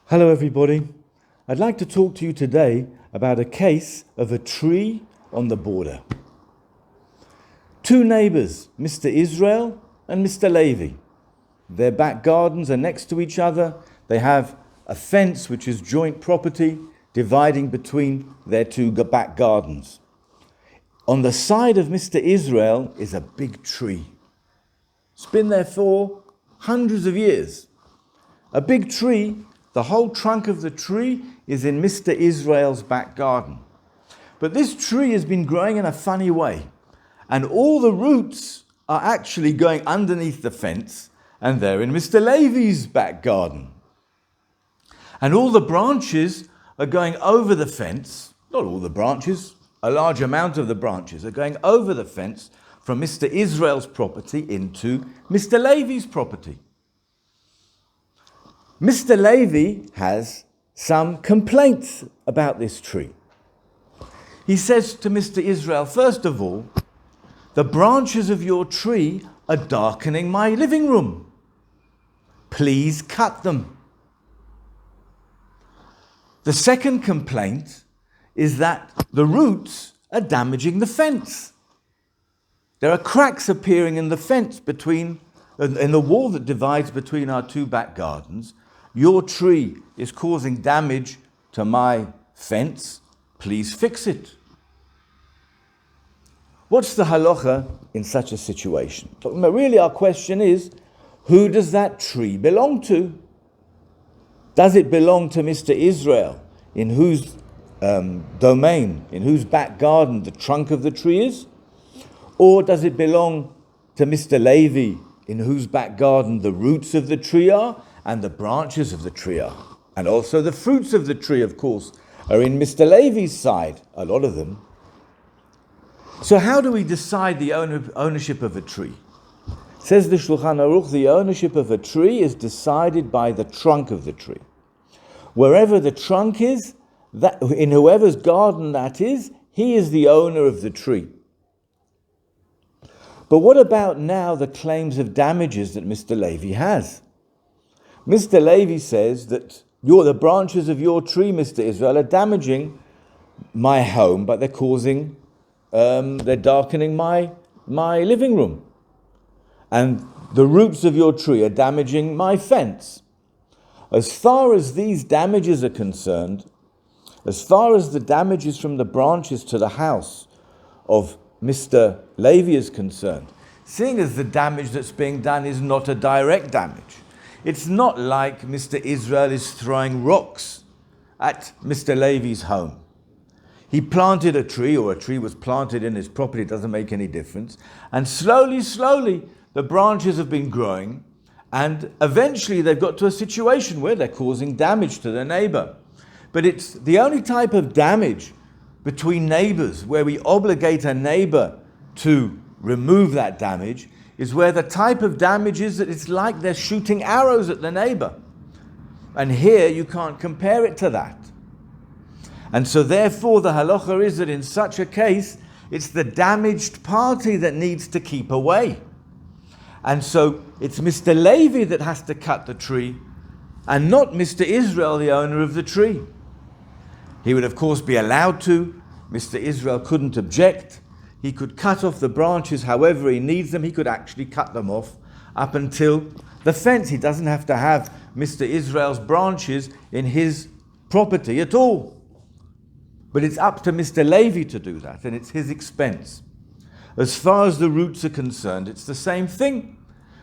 Hello everybody. I'd like to talk to you today about a case of a tree on the border. Two neighbours, Mr. Israel and Mr. Levi. Their back gardens are next to each other. They have a fence which is joint property dividing between their two back gardens. On the side of Mr. Israel is a big tree. It's been there for hundreds of years. A big tree. The whole trunk of the tree is in Mr. Israel's back garden. But this tree has been growing in a funny way. And all the roots are actually going underneath the fence, and they're in Mr. Levi's back garden. And all the branches are going over the fence. Not all the branches, a large amount of the branches are going over the fence from Mr. Israel's property into Mr. Levi's property. Mr. Levi has some complaints about this tree. He says to Mr. Israel, first of all, the branches of your tree are darkening my living room. Please cut them. The second complaint is that the roots are damaging the fence. There are cracks appearing in the fence in the wall that divides between our two back gardens. Your tree is causing damage to my fence. Please fix it. What's the halacha in such a situation? Really, our question is, who does that tree belong to? Does it belong to Mr. Israel, in whose domain, in whose back garden the trunk of the tree is? Or does it belong to Mr. Levi, in whose back garden the roots of the tree are and the branches of the tree are? And also the fruits of the tree, of course, are in Mr. Levi's side, a lot of them. So how do we decide the ownership of a tree? Says the Shulchan Aruch, the ownership of a tree is decided by the trunk of the tree. Wherever the trunk is, in whoever's garden that is, he is the owner of the tree. But what about now the claims of damages that Mr. Levi has? Mr. Levi says that the branches of your tree, Mr. Israel, are damaging my home, but they're darkening my living room. And the roots of your tree are damaging my fence. As far as these damages are concerned, as far as the damages from the branches to the house of Mr. Levi is concerned, seeing as the damage that's being done is not a direct damage, it's not like Mr. Israel is throwing rocks at Mr. Levi's home. He planted a tree, or a tree was planted in his property, it doesn't make any difference. And slowly, the branches have been growing, and eventually they've got to a situation where they're causing damage to their neighbor. But it's the only type of damage between neighbors where we obligate a neighbor to remove that damage is where the type of damage is that it's like they're shooting arrows at the neighbor. And here you can't compare it to that. And so therefore the halacha is that in such a case, it's the damaged party that needs to keep away. And so it's Mr. Levi that has to cut the tree and not Mr. Israel, the owner of the tree. He would of course be allowed to. Mr. Israel couldn't object. He could cut off the branches however he needs them. He could actually cut them off up until the fence. He doesn't have to have Mr. Israel's branches in his property at all. But it's up to Mr. Levi to do that, and it's his expense. As far as the roots are concerned, it's the same thing.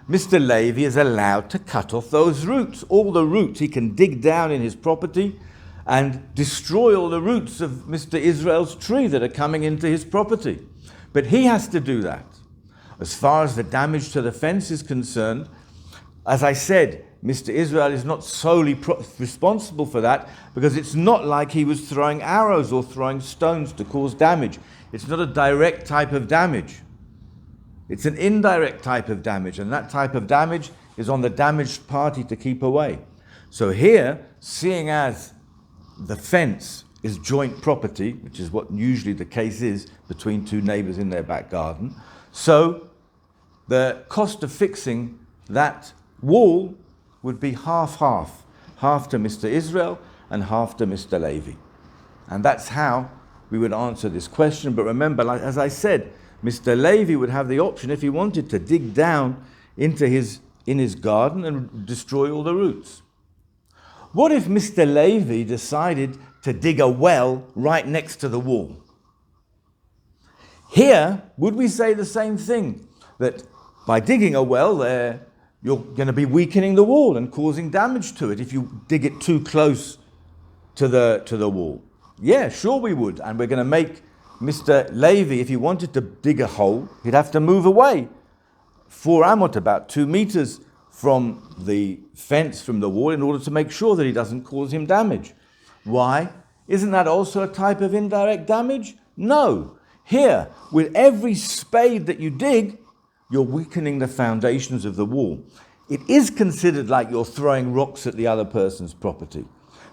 Mr. Levi is allowed to cut off those roots. All the roots he can dig down in his property and destroy all the roots of Mr. Israel's tree that are coming into his property. But he has to do that. As far as the damage to the fence is concerned, as I said, Mr. Israel is not solely responsible for that, because it's not like he was throwing arrows or throwing stones to cause damage. It's not a direct type of damage. It's an indirect type of damage, and that type of damage is on the damaged party to keep away. So here, seeing as the fence is joint property, which is what usually the case is between two neighbors in their back garden, so the cost of fixing that wall would be half-half. half to Mr. Israel and half to Mr. Levi. And that's how we would answer this question. But remember, like, as I said, Mr. Levi would have the option, if he wanted, to dig down into in his garden and destroy all the roots. What if Mr. Levi decided to dig a well right next to the wall? Here, would we say the same thing? That by digging a well there, you're going to be weakening the wall and causing damage to it if you dig it too close to the wall? Yeah, sure we would. And we're going to make Mr. Levi, if he wanted to dig a hole, he'd have to move away 4 amot, about 2 meters from the fence, from the wall, in order to make sure that he doesn't cause him damage. Why? Isn't that also a type of indirect damage? No. Here, with every spade that you dig, you're weakening the foundations of the wall. It is considered like you're throwing rocks at the other person's property.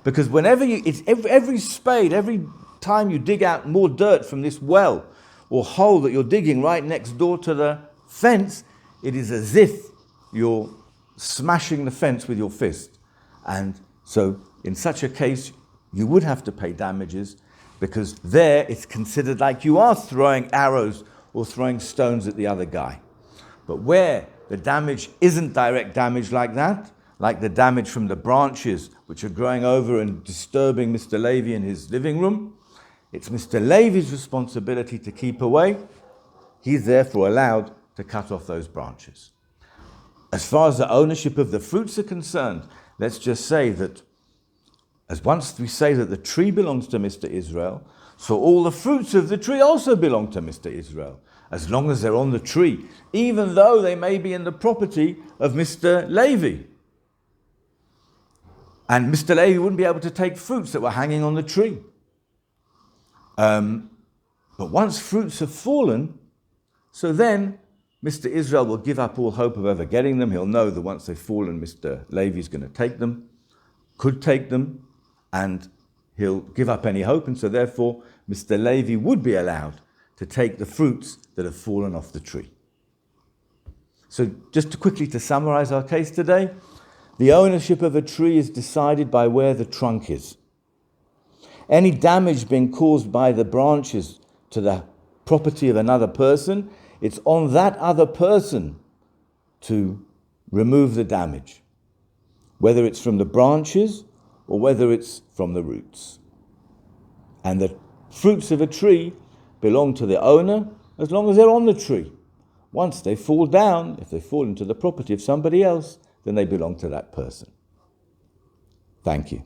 Because whenever every spade, every time you dig out more dirt from this well or hole that you're digging right next door to the fence, it is as if you're smashing the fence with your fist. And so in such a case, you would have to pay damages, because there it's considered like you are throwing arrows or throwing stones at the other guy. But where the damage isn't direct damage like that, like the damage from the branches which are growing over and disturbing Mr. Levi in his living room, it's Mr. Levi's responsibility to keep away. He's therefore allowed to cut off those branches. As far as the ownership of the fruits are concerned, let's just say that as once we say that the tree belongs to Mr. Israel, so all the fruits of the tree also belong to Mr. Israel, as long as they're on the tree, even though they may be in the property of Mr. Levi. And Mr. Levi wouldn't be able to take fruits that were hanging on the tree. But once fruits have fallen, so then Mr. Israel will give up all hope of ever getting them. He'll know that once they've fallen, Mr. Levi is going to take them, could take them, and he'll give up any hope. And so therefore, Mr. Levi would be allowed to take the fruits that have fallen off the tree. So just quickly to summarize our case today, the ownership of a tree is decided by where the trunk is. Any damage being caused by the branches to the property of another person, it's on that other person to remove the damage, whether it's from the branches or whether it's from the roots. And the fruits of a tree belong to the owner as long as they're on the tree. Once they fall down, if they fall into the property of somebody else, then they belong to that person. Thank you.